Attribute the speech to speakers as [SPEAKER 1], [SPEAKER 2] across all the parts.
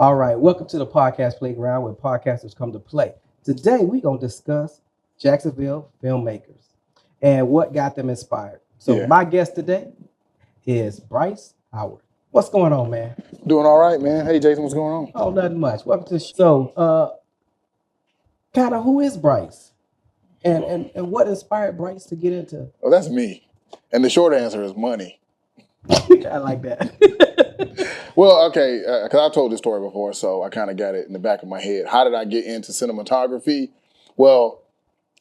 [SPEAKER 1] All right, welcome to the podcast playground where podcasters come to play. Today we're gonna discuss Jacksonville filmmakers and what got them inspired. So
[SPEAKER 2] Yeah.
[SPEAKER 1] my guest today is Bryce Howard. What's going on, man?
[SPEAKER 2] Doing all right, man. Hey, Jason, what's going on?
[SPEAKER 1] Oh, nothing much. Welcome to the show. So, kind of who is Bryce, and what inspired Bryce to get into?
[SPEAKER 2] Well, that's me. And the short answer is money.
[SPEAKER 1] I like that.
[SPEAKER 2] Well, okay, because I've told this story before, so I kind of got it in the back of my head. How did I get into cinematography? Well,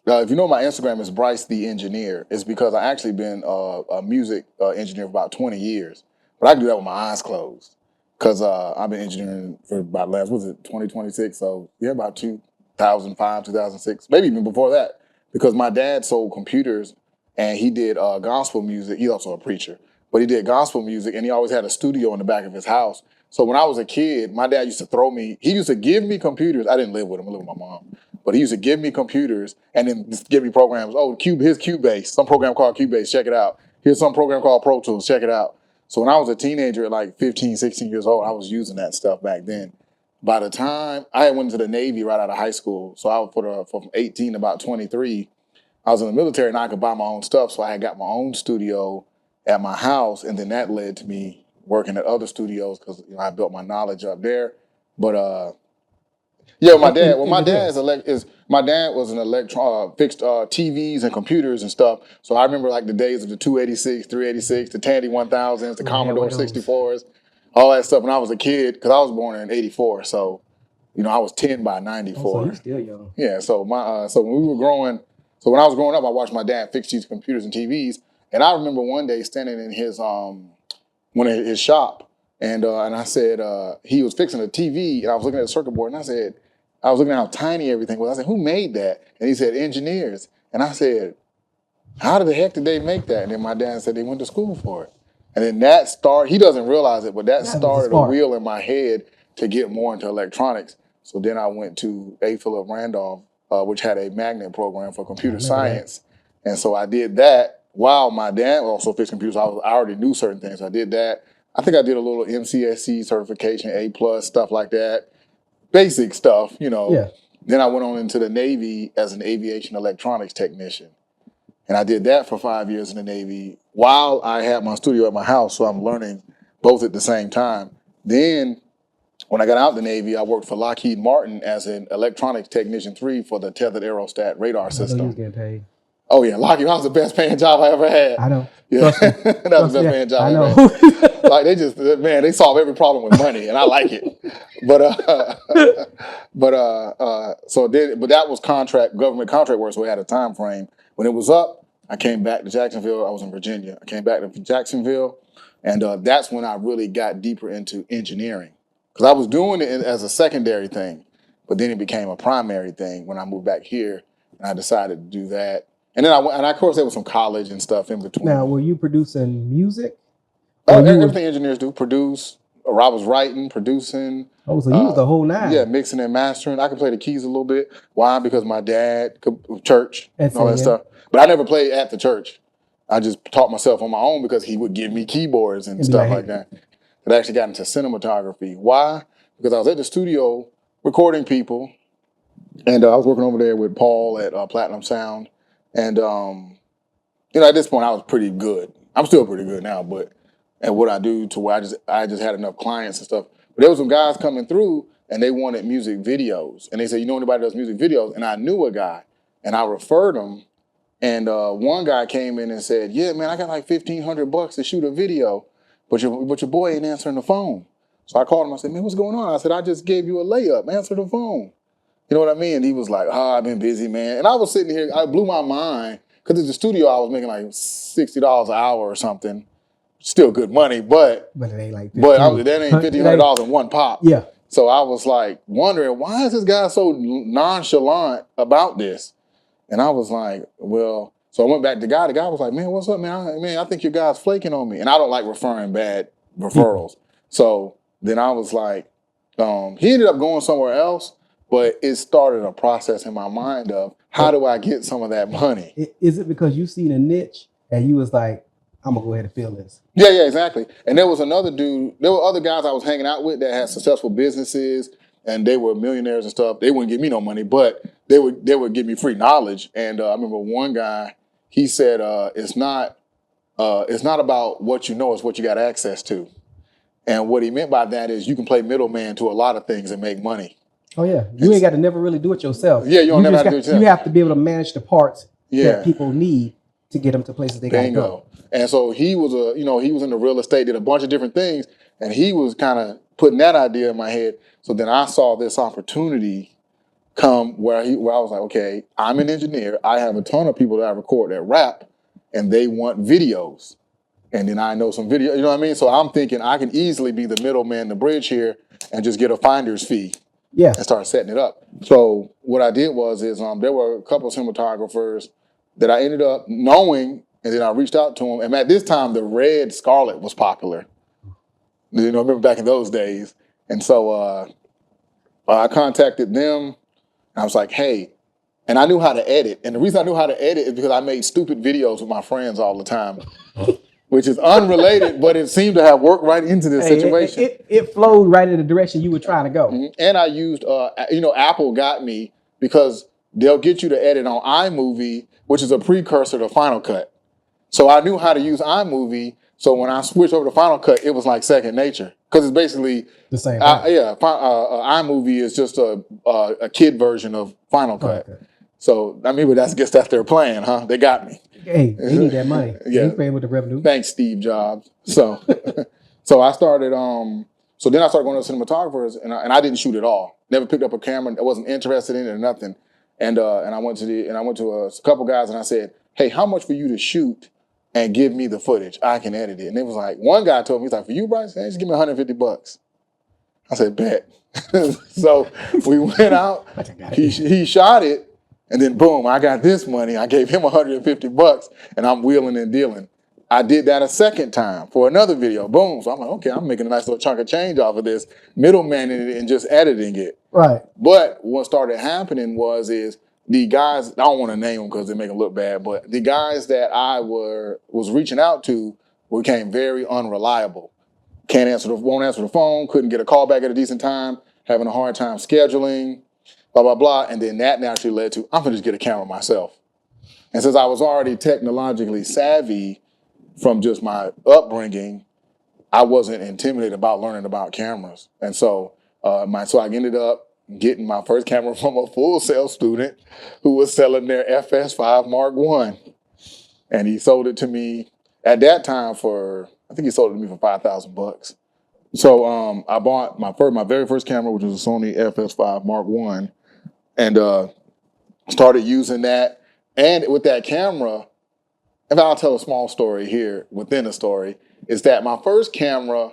[SPEAKER 2] if you know my Instagram is Bryce the Engineer, it's because I actually been a music engineer for about 20 years. But I can do that with my eyes closed because I've been engineering for about 2026? So yeah, about 2005, 2006, maybe even before that. Because my dad sold computers and he did gospel music. He's also a preacher, but he did gospel music and he always had a studio in the back of his house. So when I was a kid, my dad used to he used to give me computers. I didn't live with him, I lived with my mom. But he used to give me computers and then just give me programs. Oh, here's Cubase, some program called Cubase, check it out. Here's some program called Pro Tools, check it out. So when I was a teenager at like 15, 16 years old, I was using that stuff back then. By the time I went into the Navy right out of high school, so I was from 18 to about 23, I was in the military and I could buy my own stuff. So I had got my own studio at my house, and then that led to me working at other studios because I built my knowledge up there. But yeah, my dad. Well, my dad was an fixed TVs and computers and stuff. So I remember like the days of the 286, 386, the Tandy 1000s, the Commodore 64s, all that stuff when I was a kid because I was born in '84. So I was 10 by '94.
[SPEAKER 1] Oh, so you're still young.
[SPEAKER 2] Yeah. So when I was growing up, I watched my dad fix these computers and TVs, and I remember one day standing in his shop. And I said, he was fixing a TV, and I was looking at the circuit board, and I was looking at how tiny everything was. I said, who made that? And he said, engineers. And I said, how the heck did they make that? And then my dad said they went to school for it. And then he doesn't realize it, but that started a wheel in my head to get more into electronics. So then I went to A. Philip Randolph, which had a magnet program for computer science. And so I did that while my dad also fixed computers. I already knew certain things. I did that. I think I did a little MCSC certification, A+, stuff like that. Basic stuff,
[SPEAKER 1] Yeah.
[SPEAKER 2] Then I went on into the Navy as an aviation electronics technician. And I did that for 5 years in the Navy while I had my studio at my house. So I'm learning both at the same time. Then when I got out of the Navy, I worked for Lockheed Martin as an electronics technician 3 for the tethered aerostat radar system.
[SPEAKER 1] You was getting paid.
[SPEAKER 2] Oh yeah, Lockheed, that was the best paying job I ever had.
[SPEAKER 1] I know.
[SPEAKER 2] Yeah, that was the best paying job I ever had. Like they solve every problem with money, and I like it. But that was government contract work, so we had a time frame. When it was up, I came back to Jacksonville. I was in Virginia. I came back to Jacksonville, and that's when I really got deeper into engineering because I was doing it as a secondary thing, but then it became a primary thing when I moved back here, and I decided to do that. And then of course, there was some college and stuff in between.
[SPEAKER 1] Now, were you producing music?
[SPEAKER 2] Everything engineers do, produce. Or I was writing, producing.
[SPEAKER 1] Oh, so you was the whole nine.
[SPEAKER 2] Yeah, mixing and mastering. I could play the keys a little bit. Why? Because my dad, church, and all that stuff. But I never played at the church. I just taught myself on my own because he would give me keyboards and stuff like that. But I actually got into cinematography. Why? Because I was at the studio recording people. And I was working over there with Paul at Platinum Sound. And, at this point, I was pretty good. I'm still pretty good now, but at what I do to where I just had enough clients and stuff. But there was some guys coming through, and they wanted music videos. And they said, anybody that does music videos? And I knew a guy, and I referred him. And one guy came in and said, yeah, man, I got like $1,500 to shoot a video, but your boy ain't answering the phone. So I called him. I said, man, what's going on? I said, I just gave you a layup. Answer the phone. You know what I mean? And he was like, I've been busy, man. And I was sitting here, I blew my mind, because at the studio, I was making like $60 an hour or something. Still good money, but
[SPEAKER 1] it ain't like
[SPEAKER 2] that ain't $1,500 in one pop.
[SPEAKER 1] Yeah.
[SPEAKER 2] So I was like wondering, why is this guy so nonchalant about this? And I was like, well, so I went back to the guy. The guy was like, man, what's up, man? I think your guy's flaking on me. And I don't like referring bad referrals. So then I was like, he ended up going somewhere else. But it started a process in my mind of how do I get some of that money?
[SPEAKER 1] Is it because you seen a niche and you was like, I'm gonna go ahead and fill this.
[SPEAKER 2] Yeah, exactly. And there was another dude, there were other guys I was hanging out with that had successful businesses and they were millionaires and stuff. They wouldn't give me no money, but they would give me free knowledge. And I remember one guy, he said, it's not about what you know, it's what you got access to. And what he meant by that is you can play middleman to a lot of things and make money.
[SPEAKER 1] Oh yeah, you ain't got to never really do it yourself.
[SPEAKER 2] Yeah, you don't never have to do it yourself.
[SPEAKER 1] You have to be able to manage the parts
[SPEAKER 2] Yeah.
[SPEAKER 1] that people need to get them to places they got to go.
[SPEAKER 2] And so he was he was in the real estate, did a bunch of different things, and he was kind of putting that idea in my head. So then I saw this opportunity come where I was like, okay, I'm an engineer. I have a ton of people that I record that rap, and they want videos. And then I know some video, you know what I mean? So I'm thinking I can easily be the middleman, the bridge here, and just get a finder's fee.
[SPEAKER 1] Yeah.
[SPEAKER 2] And start setting it up. So what I did was there were a couple of cinematographers that I ended up knowing, and then I reached out to them. And at this time, the red Scarlet was popular. You know, I remember back in those days. And so I contacted them. And I was like, hey, and I knew how to edit. And the reason I knew how to edit is because I made stupid videos with my friends all the time, which is unrelated, but it seemed to have worked right into this situation.
[SPEAKER 1] It flowed right in the direction you were trying to go.
[SPEAKER 2] Mm-hmm. And I used, Apple got me because they'll get you to edit on iMovie, which is a precursor to Final Cut. So I knew how to use iMovie. So when I switched over to Final Cut, it was like second nature because it's basically
[SPEAKER 1] the same.
[SPEAKER 2] iMovie is just a kid version of Final Cut. So I mean, I guess that's their plan, huh? They got me.
[SPEAKER 1] Hey, they need that money.
[SPEAKER 2] Yeah,
[SPEAKER 1] they paying with the revenue.
[SPEAKER 2] Thanks, Steve Jobs. So, so I started. So then I started going to cinematographers, and I didn't shoot at all. Never picked up a camera. I wasn't interested in it or nothing. And I went to a couple guys, and I said, "Hey, how much for you to shoot and give me the footage? I can edit it." And it was like, one guy told me, he's like, "For you, Bryce, just give me $150." I said, "Bet." So we went out. He shot it. And then boom, I got this money. I gave him $150 and I'm wheeling and dealing. I did that a second time for another video. Boom. So I'm like, okay, I'm making a nice little chunk of change off of this, middlemaning it and just editing it.
[SPEAKER 1] Right.
[SPEAKER 2] But what started happening was the guys, I don't want to name them because they make them look bad, but the guys that I was reaching out to became very unreliable. Won't answer the phone, couldn't get a call back at a decent time, having a hard time scheduling. Blah, blah, blah. And then that naturally led to, I'm going to just get a camera myself. And since I was already technologically savvy from just my upbringing, I wasn't intimidated about learning about cameras. And so I ended up getting my first camera from a Full Sail student who was selling their FS5 Mark I. And he sold it to me at that time I think he sold it to me for $5,000. So I bought my very first camera, which was a Sony FS5 Mark I. And started using that. And with that camera, and I'll tell a small story here within a story, is that my first camera,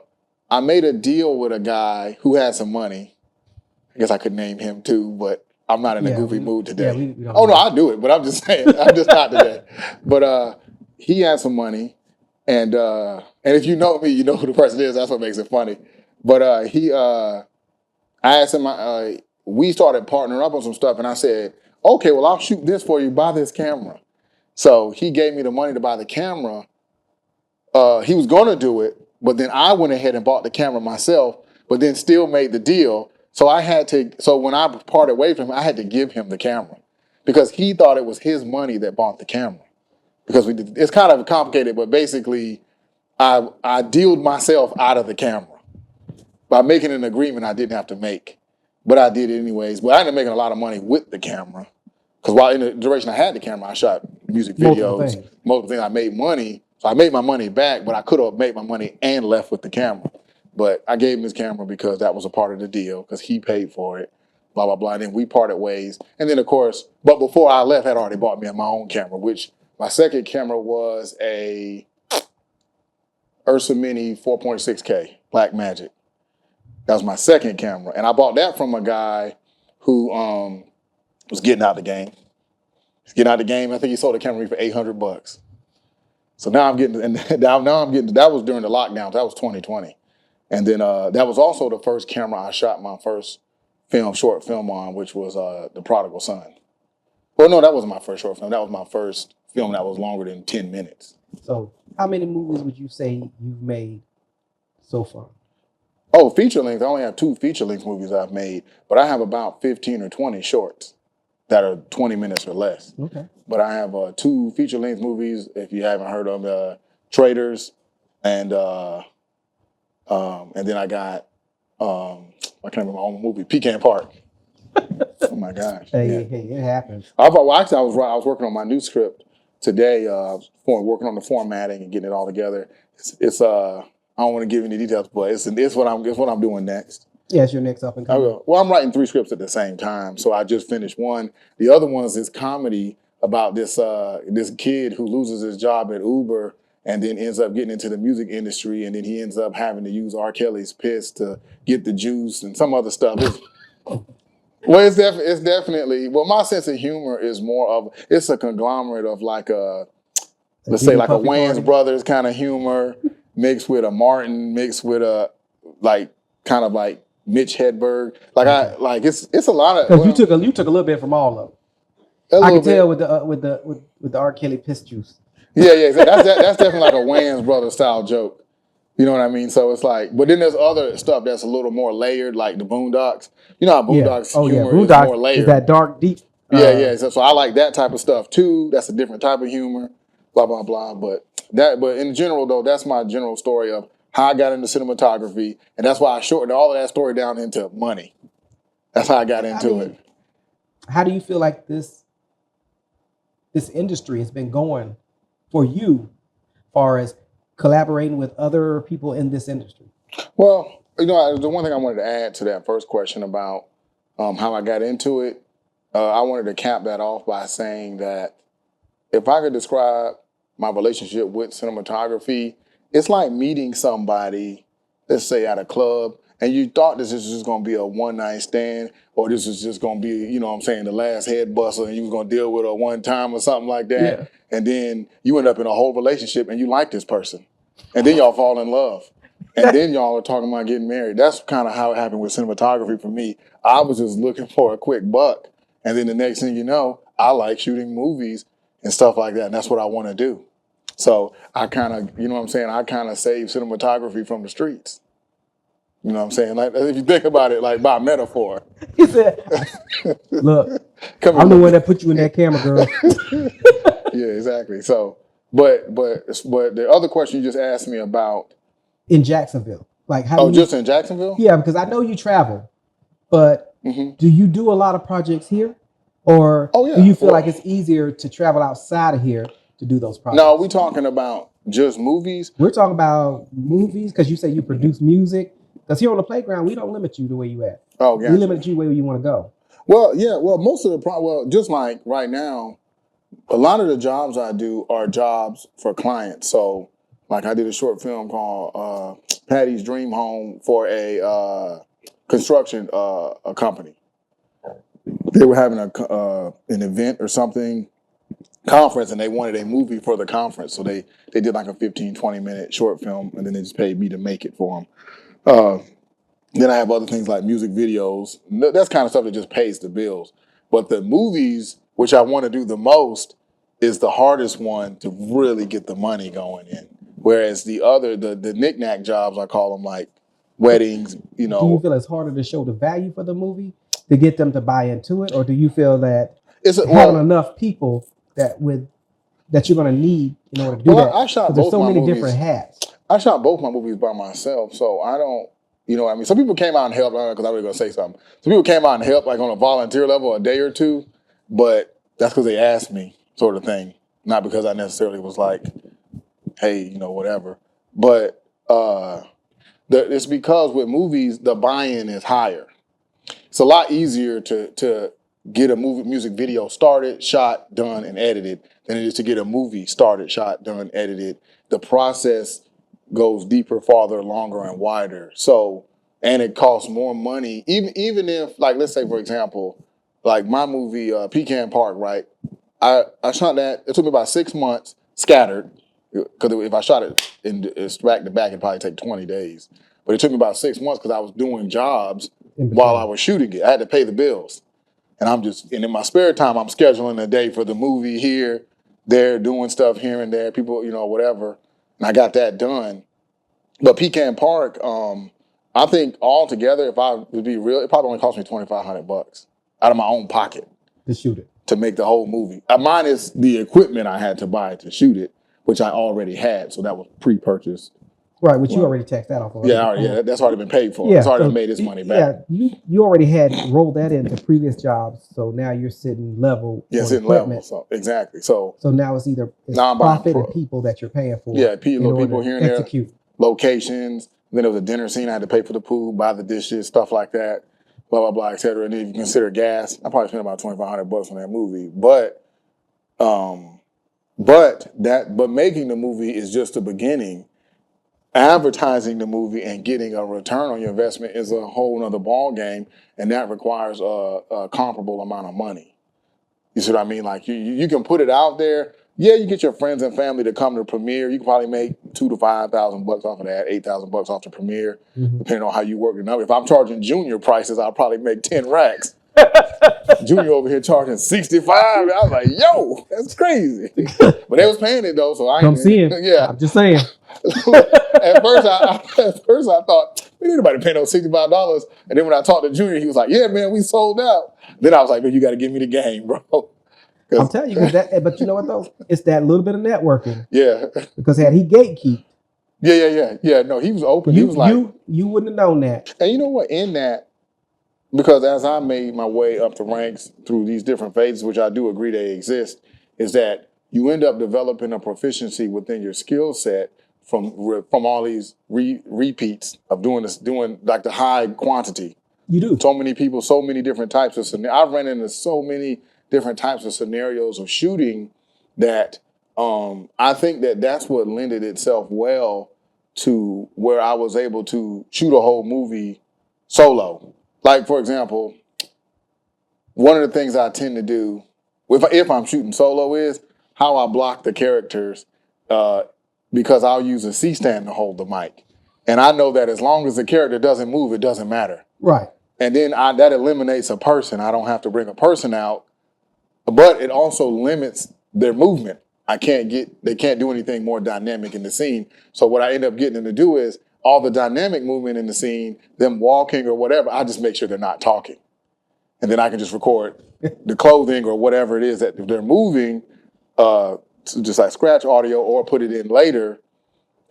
[SPEAKER 2] I made a deal with a guy who had some money. I guess I could name him too, but I'm not in a goofy mood today.
[SPEAKER 1] We don't
[SPEAKER 2] no, I'll do it, but I'm just saying, I'm just not today. But he had some money. And if you know me, you know who the person is. That's what makes it funny. But I asked him, we started partnering up on some stuff, and I said, okay, well, I'll shoot this for you, buy this camera. So he gave me the money to buy the camera. He was going to do it, but then I went ahead and bought the camera myself, but then still made the deal. So when I parted away from him, I had to give him the camera because he thought it was his money that bought the camera. Because it's kind of complicated, but basically I dealed myself out of the camera by making an agreement I didn't have to make. But I did it anyways. But I ended up making a lot of money with the camera. Because while in the duration I had the camera, I shot music videos, multiple things. I made money. So I made my money back, but I could have made my money and left with the camera. But I gave him his camera because that was a part of the deal, because he paid for it, blah, blah, blah. And then we parted ways. And then, of course, but before I left, I had already bought me my own camera, which my second camera was a Ursa Mini 4.6K Black Magic. That was my second camera. And I bought that from a guy who was getting out the game. He's getting out the game. I think he sold the camera for $800. So now I'm getting, that was during the lockdown. That was 2020. And then that was also the first camera I shot my first short film on, which was The Prodigal Son. Well, no, that wasn't my first short film. That was my first film that was longer than 10 minutes.
[SPEAKER 1] So how many movies would you say you've made so far?
[SPEAKER 2] Oh, feature length. I only have 2 feature length movies I've made, but I have about 15 or 20 shorts that are 20 minutes or less.
[SPEAKER 1] Okay.
[SPEAKER 2] But I have 2 feature length movies. If you haven't heard of Traders, and then I got I can't remember my own movie, Pecan Park. Oh my gosh!
[SPEAKER 1] Hey,
[SPEAKER 2] Yeah.
[SPEAKER 1] hey, it happens.
[SPEAKER 2] Actually, I was working on my new script today. Working on the formatting and getting it all together. It's I don't want to give any details, but it's what I'm doing next.
[SPEAKER 1] Yeah, it's your next up and
[SPEAKER 2] I
[SPEAKER 1] coming.
[SPEAKER 2] will. Well, I'm writing 3 scripts at the same time, so I just finished one. The other one's this comedy about this kid who loses his job at Uber and then ends up getting into the music industry, and then he ends up having to use R. Kelly's piss to get the juice and some other stuff. It's definitely my sense of humor is more of it's a conglomerate of like let's say like a Wayans Brothers kind of humor mixed with a Martin, mixed with a like kind of like Mitch Hedberg. It's a lot of
[SPEAKER 1] because you took a little bit from all of them. I can tell with the R. Kelly piss juice.
[SPEAKER 2] Yeah. That's definitely like a Wayans Brothers style joke. You know what I mean? So it's like, but then there's other stuff that's a little more layered, like the Boondocks. You know how Boondocks humor is more layered.
[SPEAKER 1] Is that dark, deep?
[SPEAKER 2] Yeah. So I like that type of stuff too. That's a different type of humor. Blah blah blah. But in general though, that's my general story of how I got into cinematography, and that's why I shortened all of that story down into money. That's how I got into it.
[SPEAKER 1] How do you feel like this industry has been going for you, as far as collaborating with other people in this industry?
[SPEAKER 2] Well, the one thing I wanted to add to that first question about how I got into it, I wanted to cap that off by saying that if I could describe my relationship with cinematography, it's like meeting somebody, let's say at a club, and you thought this was just going to be a one-night stand, or this was just going to be, the last head buster, and you was going to deal with her one time or something like that.
[SPEAKER 1] Yeah.
[SPEAKER 2] And then you end up in a whole relationship and you like this person. And then y'all fall in love. And then y'all are talking about getting married. That's kind of how it happened with cinematography for me. I was just looking for a quick buck. And then the next thing you know, I like shooting movies and stuff like that. And that's what I want to do. So I kind of, I kind of saved cinematography from the streets. You know what I'm saying? Like, if you think about it, like by metaphor.
[SPEAKER 1] He said, look, I'm the one that put you in that camera, girl.
[SPEAKER 2] Yeah, exactly. So, but the other question you just asked me about.
[SPEAKER 1] In Jacksonville. Like how
[SPEAKER 2] just in Jacksonville?
[SPEAKER 1] Yeah, because I know you travel, but do you do a lot of projects here? Or do you feel like it's easier to travel outside of here to do those projects?
[SPEAKER 2] No, we're talking about just movies.
[SPEAKER 1] We're talking about movies because you say you produce music. Because here on the playground, we don't limit you the way you at.
[SPEAKER 2] Oh, gotcha.
[SPEAKER 1] We limit you where you want to go.
[SPEAKER 2] Well, yeah. Well, most of just like right now, a lot of the jobs I do are jobs for clients. So, like I did a short film called Patty's Dream Home for a construction a company. They were having an event or something, conference, and they wanted a movie for the conference. So they did like a 15, 20-minute short film, and then they just paid me to make it for them. Then I have other things like music videos. That's kind of stuff that just pays the bills. But the movies, which I want to do the most, is the hardest one to really get the money going in. Whereas the knick-knack jobs, I call them, like weddings, Do
[SPEAKER 1] you feel it's harder to show the value for the movie to get them to buy into it? Or do you feel that having enough people that you're going to need in order to do that?
[SPEAKER 2] I shot both
[SPEAKER 1] there's so many
[SPEAKER 2] movies.
[SPEAKER 1] Different hats.
[SPEAKER 2] I shot both my movies by myself, so I don't. You know what I mean? Some people came out and helped, because I was going to say something. Some people came out and helped, like on a volunteer level, a day or two, but that's because they asked me, sort of thing. Not because I necessarily was like, hey, whatever. But it's because with movies, the buy-in is higher. It's a lot easier to get a music video started, shot, done, and edited than it is to get a movie started, shot, done, edited. The process goes deeper, farther, longer, and wider. So, and it costs more money. Even if, like, let's say, for example, like my movie, Pecan Park, right? I shot that, it took me about 6 months, scattered, because if I shot it back to back, it'd probably take 20 days. But it took me about 6 months because I was doing jobs while I was shooting it. I had to pay the bills. And in my spare time, I'm scheduling a day for the movie here, there doing stuff here and there, people, whatever. And I got that done. But Pecan Park, I think altogether, if I would be real, it probably only cost me $2,500 out of my own pocket
[SPEAKER 1] To shoot it.
[SPEAKER 2] to make the whole movie. Minus the equipment I had to buy to shoot it, which I already had, so that was pre-purchased.
[SPEAKER 1] Right, which you already taxed that off.
[SPEAKER 2] That's already been paid for.
[SPEAKER 1] Yeah,
[SPEAKER 2] It's already made its money back.
[SPEAKER 1] Yeah, you already had rolled that into previous jobs, so now you're sitting level.
[SPEAKER 2] Yeah, sitting level. So exactly. So
[SPEAKER 1] now it's either
[SPEAKER 2] now I'm
[SPEAKER 1] profit and people that you're paying for.
[SPEAKER 2] Yeah, people here and there.
[SPEAKER 1] Execute.
[SPEAKER 2] Locations. Then there was a dinner scene. I had to pay for the pool, buy the dishes, stuff like that, blah blah blah, etc. And then if you consider gas, I probably spent about $2,500 on that movie. But making the movie is just the beginning. Advertising the movie and getting a return on your investment is a whole nother ball game, and that requires a comparable amount of money. You see what I mean? Like you can put it out there. Yeah, you get your friends and family to come to the premiere. You can probably make $2,000 to $5,000 off of that, $8,000 off the premiere, depending on how you work it up. If I'm charging Junior prices, I'll probably make 10 racks. Junior over here charging 65. I was like, yo, that's crazy. But they was paying it though, so I
[SPEAKER 1] come see him.
[SPEAKER 2] Yeah,
[SPEAKER 1] I'm just saying.
[SPEAKER 2] At first I thought, ain't anybody paying those $65. And then when I talked to Junior, he was like, yeah, man, we sold out. Then I was like, man, you got to give me the game, bro.
[SPEAKER 1] I'm telling you, but you know what though? It's that little bit of networking.
[SPEAKER 2] Yeah.
[SPEAKER 1] Because had he gatekeep.
[SPEAKER 2] Yeah. No, he was open. He was like,
[SPEAKER 1] you wouldn't have known that.
[SPEAKER 2] And you know what? In that, because as I made my way up the ranks through these different phases, which I do agree they exist, is that you end up developing a proficiency within your skill set from all these repeats of doing like the high quantity.
[SPEAKER 1] You do.
[SPEAKER 2] So many people, so many different types of scenarios. I've ran into so many different types of scenarios of shooting that I think that's what lended itself well to where I was able to shoot a whole movie solo. Like, for example, one of the things I tend to do if I'm shooting solo is how I block the characters because I'll use a C-stand to hold the mic. And I know that as long as the character doesn't move, it doesn't matter.
[SPEAKER 1] Right.
[SPEAKER 2] And then that eliminates a person. I don't have to bring a person out, but it also limits their movement. They can't do anything more dynamic in the scene. So what I end up getting them to do is all the dynamic movement in the scene, them walking or whatever, I just make sure they're not talking. And then I can just record the clothing or whatever it is that if they're moving, just like scratch audio or put it in later.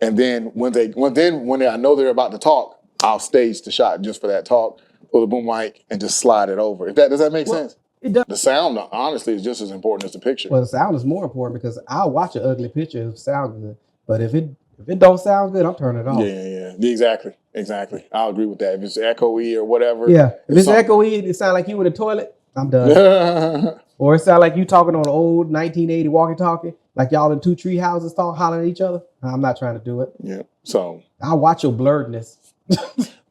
[SPEAKER 2] And then when I know they're about to talk, I'll stage the shot just for that talk, pull the boom mic and just slide it over. Does that make sense?
[SPEAKER 1] It does.
[SPEAKER 2] The sound, honestly, is just as important as the picture.
[SPEAKER 1] Well, the sound is more important because I'll watch an ugly picture if it sounds good. But if it don't sound good, I'm turning it off.
[SPEAKER 2] Yeah. Exactly. I'll agree with that. If it's echoey or whatever.
[SPEAKER 1] Yeah. If it's echoey, it sounds like you in the toilet, I'm done. Or it sounds like you talking on an old 1980 walkie-talkie, like y'all in two tree houses hollering at each other. I'm not trying to do it.
[SPEAKER 2] Yeah. So
[SPEAKER 1] I'll watch your blurredness.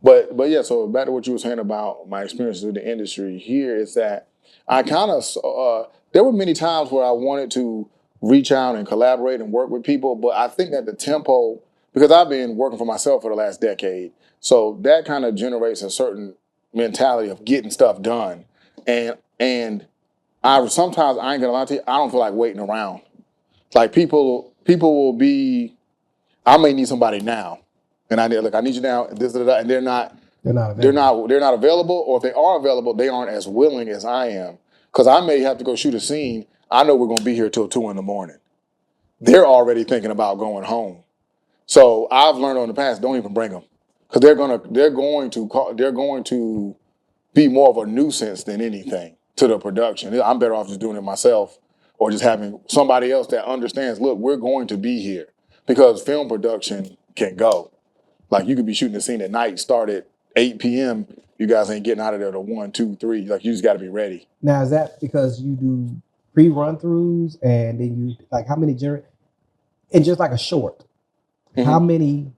[SPEAKER 2] But yeah, so back to what you were saying about my experiences with the industry here is that I kind of, there were many times where I wanted to reach out and collaborate and work with people, but I think that the tempo, because I've been working for myself for the last decade, so that kind of generates a certain mentality of getting stuff done. And sometimes, I ain't gonna lie to you, I don't feel like waiting around. Like people will be, I may need somebody now. And I need you now, and they're not available, or if they are available, they aren't as willing as I am. Because I may have to go shoot a scene. I know we're going to be here till 2 a.m. They're already thinking about going home. So I've learned in the past, don't even bring them, because they're going to be more of a nuisance than anything to the production. I'm better off just doing it myself, or just having somebody else that understands. Look, we're going to be here, because film production can go. Like, you could be shooting a scene at night, start at 8 p.m. You guys ain't getting out of there to 1, 2, 3. Like, you just got to be ready.
[SPEAKER 1] Now, is that because you do pre-run-throughs, and then you, like, how many, and just like a short, how many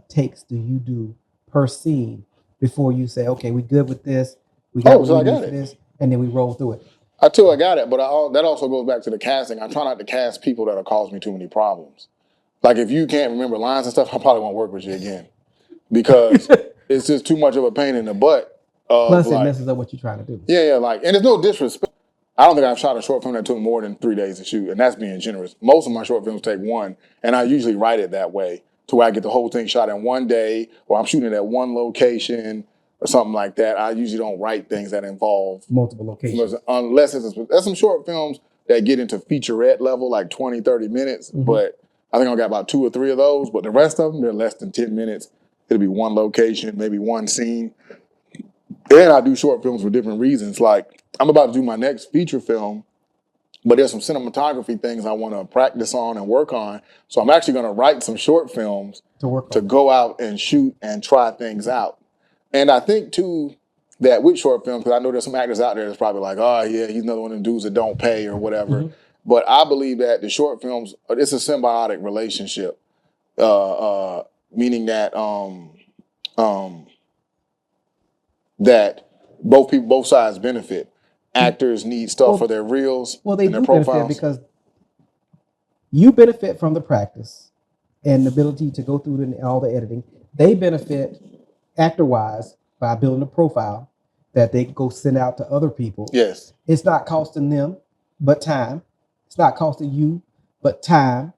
[SPEAKER 1] takes do you do per scene before you say, okay, we good with this, we got what we need for this, and then we roll through it?
[SPEAKER 2] I got it, but that also goes back to the casting. I try not to cast people that'll cause me too many problems. Like, if you can't remember lines and stuff, I probably won't work with you again, because it's just too much of a pain in the butt.
[SPEAKER 1] Plus, it messes up what you're trying to do.
[SPEAKER 2] Yeah, like, and there's no disrespect. I don't think I've shot a short film that took more than 3 days to shoot, and that's being generous. Most of my short films take one, and I usually write it that way to where I get the whole thing shot in one day, or I'm shooting at one location or something like that. I usually don't write things that involve
[SPEAKER 1] multiple locations.
[SPEAKER 2] Unless there's some short films that get into featurette level, like 20, 30 minutes, but I think I got about 2 or 3 of those, but the rest of them, they're less than 10 minutes. It'll be one location, maybe one scene. And I do short films for different reasons. Like, I'm about to do my next feature film, but there's some cinematography things I want to practice on and work on. So I'm actually going to write some short films to go out and shoot and try things out. And I think, too, that with short films, because I know there's some actors out there that's probably like, oh, yeah, he's another one of them dudes that don't pay or whatever. But I believe that the short films, it's a symbiotic relationship, meaning that that both sides benefit. Actors need stuff for their reels.
[SPEAKER 1] Well, they
[SPEAKER 2] and their
[SPEAKER 1] do
[SPEAKER 2] profiles.
[SPEAKER 1] benefit because you benefit from the practice and the ability to go through all the editing. They benefit actor-wise by building a profile that they can go send out to other people.
[SPEAKER 2] Yes.
[SPEAKER 1] It's not costing them but time. It's not costing you but time.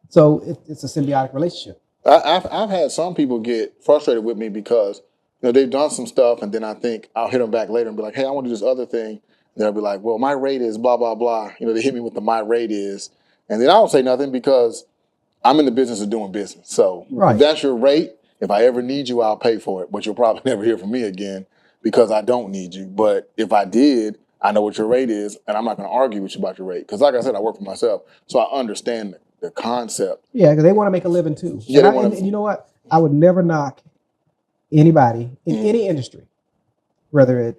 [SPEAKER 1] So it's a symbiotic relationship.
[SPEAKER 2] I've had some people get frustrated with me because they've done some stuff, and then I think I'll hit them back later and be like, hey, I want to do this other thing. And they'll be like, well, my rate is blah, blah, blah. They hit me with the my rate is. And then I don't say nothing because I'm in the business of doing business. So if that's your rate, if I ever need you, I'll pay for it. But you'll probably never hear from me again because I don't need you. But if I did, I know what your rate is, and I'm not going to argue with you about your rate. Because like I said, I work for myself. So I understand the concept.
[SPEAKER 1] Yeah, because they want to make a living too.
[SPEAKER 2] Yeah,
[SPEAKER 1] and you know what? I would never knock anybody in any industry, whether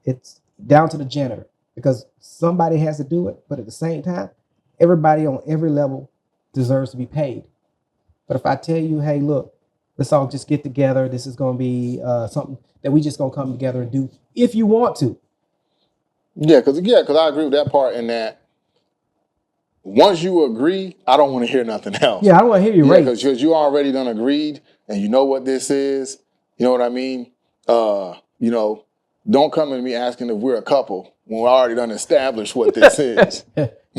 [SPEAKER 1] it's down to the janitor, because somebody has to do it. But at the same time, everybody on every level deserves to be paid. But if I tell you, hey, look, let's all just get together. This is going to be something that we just going to come together and do if you want to.
[SPEAKER 2] Yeah, because I agree with that part in that once you agree, I don't want to hear nothing else.
[SPEAKER 1] Yeah, I don't want to hear your rate.
[SPEAKER 2] Because you already done agreed and you know what this is. You know what I mean? Don't come to me asking if we're a couple when we already done established what this is.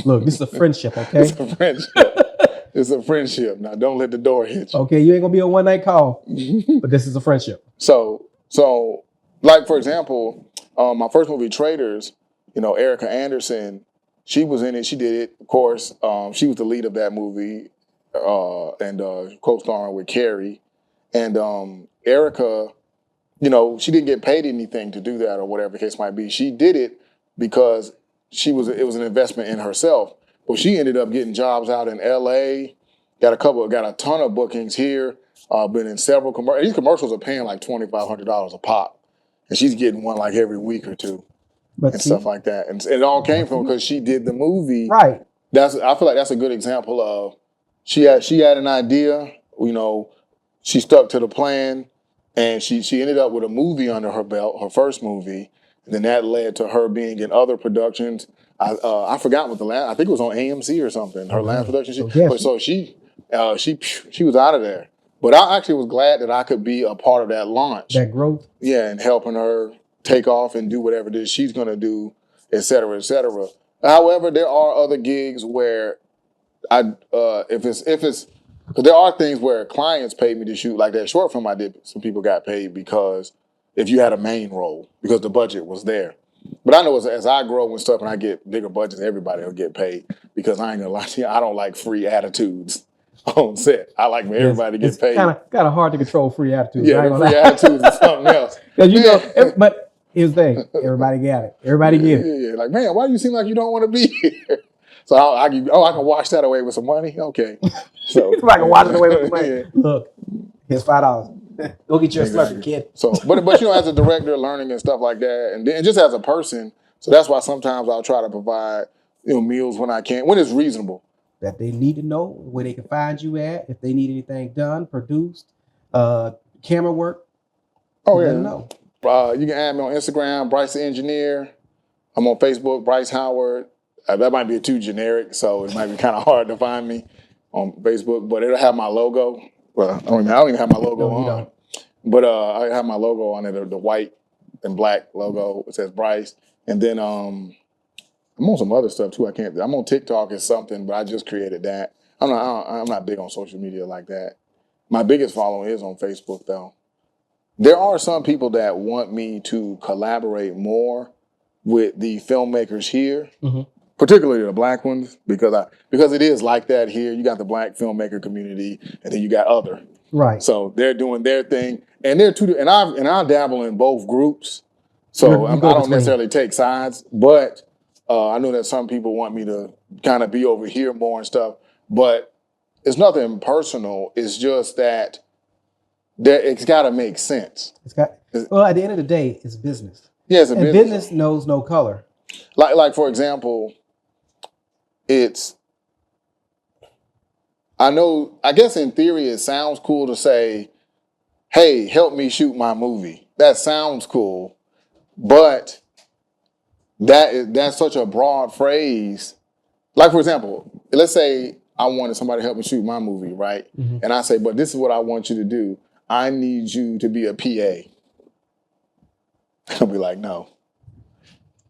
[SPEAKER 1] Look, this is a friendship, okay?
[SPEAKER 2] It's a friendship. It's a friendship. Now, don't let the door hit you.
[SPEAKER 1] Okay, you ain't going to be a one-night call, but this is a friendship.
[SPEAKER 2] So like, for example, my first movie, Traders, Erica Anderson, she was in it. She did it, of course. She was the lead of that movie and co-starring with Carrie. And Erica, she didn't get paid anything to do that or whatever the case might be. She did it because it was an investment in herself. But she ended up getting jobs out in L.A., got a ton of bookings here, been in several commercials. These commercials are paying like $2,500 a pop. And she's getting one like every week or two. Stuff like that. And it all came from because she did the movie.
[SPEAKER 1] Right.
[SPEAKER 2] I feel like that's a good example of she had an idea, she stuck to the plan, and she ended up with a movie under her belt, her first movie. And then that led to her being in other productions. I forgot what I think it was on AMC or something. Her last production. She was out of there. But I actually was glad that I could be a part of that launch.
[SPEAKER 1] That growth.
[SPEAKER 2] Yeah, and helping her take off and do whatever it is she's going to do, et cetera, et cetera. However, there are other gigs where because there are things where clients paid me to shoot, like that short film I did. Some people got paid because if you had a main role, because the budget was there. But I know as I grow and stuff and I get bigger budgets, everybody will get paid because I ain't gonna lie to you, I don't like free attitudes on set. I like for everybody to get paid.
[SPEAKER 1] It's kind of hard to control free attitudes.
[SPEAKER 2] Yeah, free attitudes is something else.
[SPEAKER 1] But here's the thing, everybody got it. Everybody get it.
[SPEAKER 2] Yeah. Like, man, why do you seem like you don't want to be here? So I can wash that away with some money? Okay. So
[SPEAKER 1] I can wash it away with some money. Yeah. Look, here's $5. Go get your Slurpee, kid.
[SPEAKER 2] So, but as a director, learning and stuff like that, and then just as a person, so that's why sometimes I'll try to provide meals when I can, when it's reasonable.
[SPEAKER 1] That they need to know where they can find you at, if they need anything done, produced, camera work.
[SPEAKER 2] Oh yeah.
[SPEAKER 1] Let them know.
[SPEAKER 2] You can add me on Instagram, Bryce the Engineer. I'm on Facebook, Bryce Howard. That might be too generic, so it might be kind of hard to find me on Facebook, but it'll have my logo. Well, I don't even have my logo on. But I have my logo on it, the white and black logo. It says Bryce. And then I'm on some other stuff too. I'm on TikTok or something, but I just created that. I'm not big on social media like that. My biggest following is on Facebook though. There are some people that want me to collaborate more with the filmmakers here, particularly the black ones, because it is like that here. You got the black filmmaker community, and then you got other.
[SPEAKER 1] Right.
[SPEAKER 2] So they're doing their thing, and they're two. And I dabble in both groups, so I don't necessarily take sides. But I know that some people want me to kind of be over here more and stuff. But it's nothing personal. It's just that it's got to make sense.
[SPEAKER 1] Well, at the end of the day, it's business.
[SPEAKER 2] Yeah, it's a business.
[SPEAKER 1] Business knows no color.
[SPEAKER 2] Like for example, I guess in theory it sounds cool to say, hey, help me shoot my movie. That sounds cool, but that's such a broad phrase. Like for example, let's say I wanted somebody to help me shoot my movie, right? And I say, but this is what I want you to do. I need you to be a PA. I'll be like, no.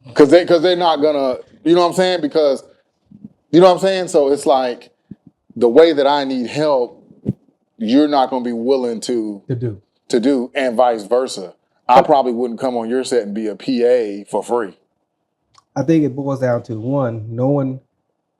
[SPEAKER 2] Because they're not gonna, you know what I'm saying? Because, you know what I'm saying? So it's like, the way that I need help, you're not going to be willing to do, and vice versa. I probably wouldn't come on your set and be a PA for free.
[SPEAKER 1] I think it boils down to one, knowing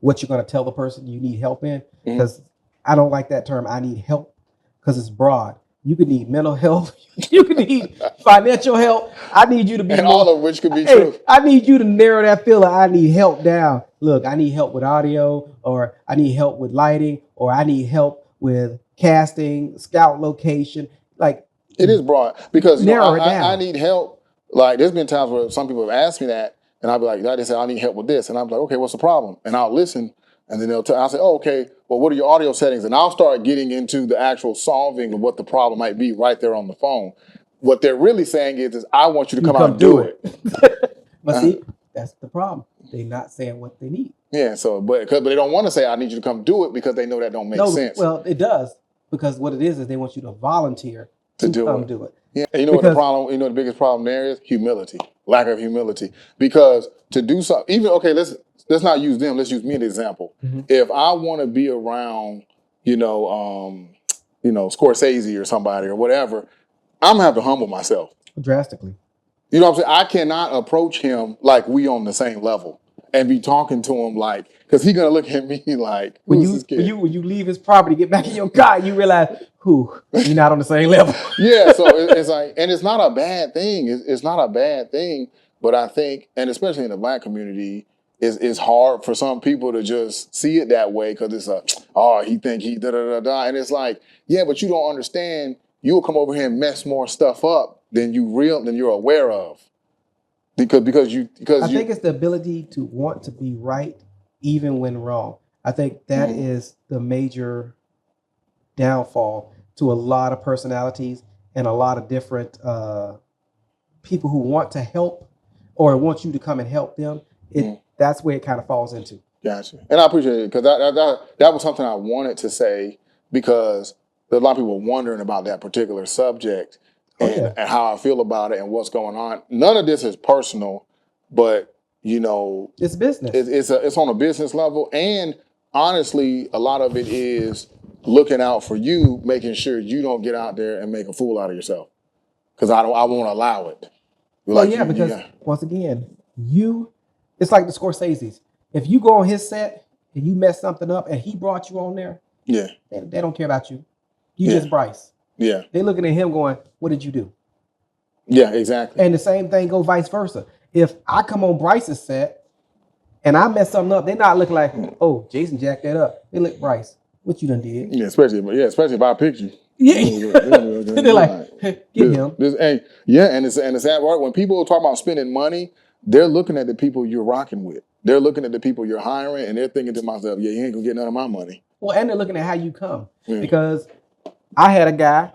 [SPEAKER 1] what you're going to tell the person you need help in. Because I don't like that term, I need help, because it's broad. You could need mental health. You could need financial help. I need you to be
[SPEAKER 2] all of which could be true.
[SPEAKER 1] I need you to narrow that feeling. I need help down. Look, I need help with audio, or I need help with lighting, or I need help with casting, scout location. Like,
[SPEAKER 2] it is broad because
[SPEAKER 1] narrow it down.
[SPEAKER 2] I need help. Like, there's been times where some people have asked me that, and I'll be like, they say, I need help with this. And I'm like, okay, what's the problem? And I'll listen. And then I'll say, oh, okay, well, what are your audio settings? And I'll start getting into the actual solving of what the problem might be right there on the phone. What they're really saying is I want you to come out and do it.
[SPEAKER 1] But see, that's the problem. They're not saying what they need.
[SPEAKER 2] Yeah, so, but they don't want to say, I need you to come do it, because they know that don't make sense.
[SPEAKER 1] Well, it does, because what it is they want you to volunteer to come do it.
[SPEAKER 2] Yeah, and what the problem, the biggest problem there is? Humility, lack of humility. Because to do something, even, okay, let's not use them, let's use me as an example. If I want to be around, Scorsese or somebody or whatever, I'm gonna have to humble myself.
[SPEAKER 1] Drastically.
[SPEAKER 2] You know what I'm saying? I cannot approach him like we on the same level and be talking to him like, because he's gonna look at me like, who's this kid?
[SPEAKER 1] When you leave his property, get back in your car, you realize, you're not on the same level.
[SPEAKER 2] Yeah, so it's like, and it's not a bad thing. It's not a bad thing, but I think, and especially in the black community, it's hard for some people to just see it that way, because it's he think he da-da-da-da. And it's like, yeah, but you don't understand. You'll come over here and mess more stuff up than you're aware of. I think
[SPEAKER 1] it's the ability to want to be right even when wrong. I think that is the major downfall to a lot of personalities and a lot of different people who want to help or want you to come and help them. That's where it kind of falls into.
[SPEAKER 2] Gotcha. And I appreciate it, because that was something I wanted to say, because there's a lot of people wondering about that particular subject and how I feel about it and what's going on. None of this is personal, but
[SPEAKER 1] it's business.
[SPEAKER 2] It's on a business level, and honestly, a lot of it is looking out for you, making sure you don't get out there and make a fool out of yourself, because I won't allow it.
[SPEAKER 1] Because once again, it's like the Scorseses. If you go on his set and you mess something up and he brought you on there, they don't care about you. You just Bryce.
[SPEAKER 2] Yeah.
[SPEAKER 1] They're looking at him going, what did you do?
[SPEAKER 2] Yeah, exactly.
[SPEAKER 1] And the same thing go vice versa. If I come on Bryce's set and I mess something up, they're not looking like, oh, Jason jacked that up. They look, Bryce, what you done did?
[SPEAKER 2] Yeah, especially if I picked you.
[SPEAKER 1] Yeah. They're like, get him.
[SPEAKER 2] And it's sad part, when people talk about spending money, they're looking at the people you're rocking with. They're looking at the people you're hiring, and they're thinking to themselves, yeah, you ain't gonna get none of my money.
[SPEAKER 1] Well, and they're looking at how you come. Because I had a guy,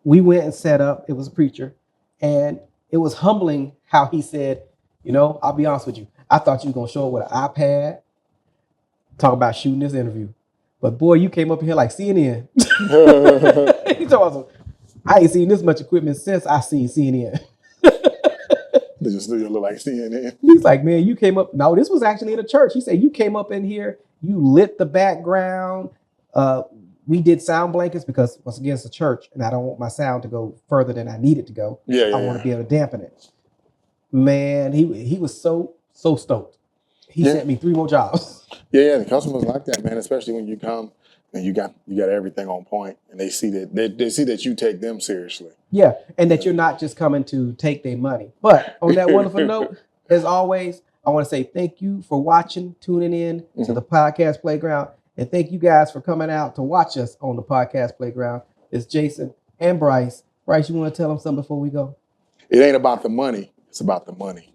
[SPEAKER 1] we went and set up, it was a preacher, and it was humbling how he said, I'll be honest with you, I thought you were gonna show up with an iPad, talk about shooting this interview. But boy, you came up here like CNN. He told us, I ain't seen this much equipment since I seen CNN.
[SPEAKER 2] Your studio look like CNN.
[SPEAKER 1] He's like, man, you came up. No, this was actually in a church. He said, you came up in here, you lit the background. We did sound blankets because once again, it's a church and I don't want my sound to go further than I need it to go. I want to be able to dampen it. Man, he was so stoked. He sent me 3 more jobs.
[SPEAKER 2] Yeah, the customers like that, man, especially when you come and you got everything on point and they see that they see that you take them seriously.
[SPEAKER 1] Yeah, and that you're not just coming to take their money. But on that wonderful note, as always, I want to say thank you for watching, tuning in to the Podcast Playground. And thank you guys for coming out to watch us on the Podcast Playground. It's Jason and Bryce. Bryce, you want to tell them something before we go?
[SPEAKER 2] It ain't about the money. It's about the money.